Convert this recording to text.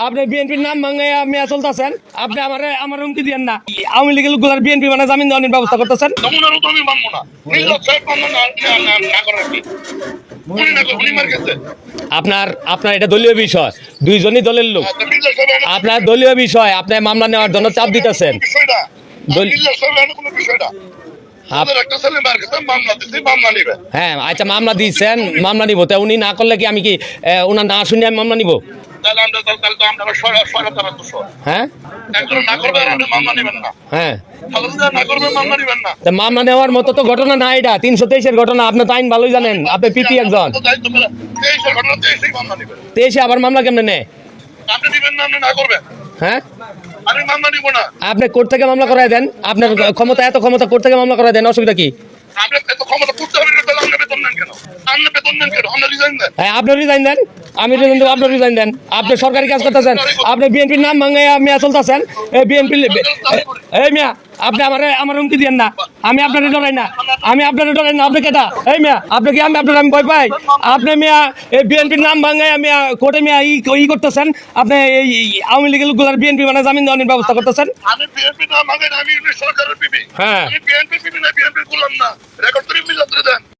আপনি বিএনপির নাম ভাঙে আপনি চলতেছেন, আপনি আমার হুমকি দিয়েন না। আওয়ামী লীগের লোকগুলার বিএনপি মানে জামিন দেওয়ার ব্যবস্থা করতেছেন। আপনার এটা দলীয় বিষয়, দুইজনই দলের লোক, আপনার দলীয় বিষয়, আপনি মামলা নেওয়ার জন্য চাপ দিতেছেন। হ্যাঁ আচ্ছা, মামলা দিয়েছেন, মামলা নিব। তা উনি না করলে কি আমি কি ওনার না শুনে আমি মামলা নিব? হ্যাঁ হ্যাঁ, মামলা নেওয়ার মতো তো ঘটনা না এটা, 323-এর ঘটনা। আপনি তো আইন ভালোই জানেন, আপনি পিপি একজন। 23-এ আবার মামলা কেমনে নেয়? হ্যাঁ, আপনি কোর্ট থেকে মামলা করায় দেন, আপনার ক্ষমতা, এত ক্ষমতা, কোর্ট থেকে মামলা করায় দেন, অসুবিধা কি? হ্যাঁ, আপনি রিজাইন দেন, আমি রিজাইন দেবো, আপনি রিজাইন দেন। আপনি সরকারি কাজ করতেছেন, আপনি বিএনপির নাম ভাঙে মিয়া চলতেছেন। বিএনপি এই মিয়া, আপনি আমার হুমকি দিয়েন না। আমি আপনার ডরাই না, আমি আপনার ডরাই না। আপনি কেটা? এই মিয়া, আপনি কি আমি ভয় পাই? আপনি মিয়া এই বিএনপির নাম ভাঙে মিয়া কোর্টে মিয়া ই করতেছেন। আপনি এই আওয়ামী লীগের লোকগুলার বিএনপি মানে জামিন দেওয়ার ব্যবস্থা করতেছেন। আমি বিএনপি নাম ভাঙে না, আমি সরকারের পিপি। হ্যাঁ, আমি বিএনপি পিপি না, বিএনপি করলাম না। রেকর্ড করে মিলাতে দেন।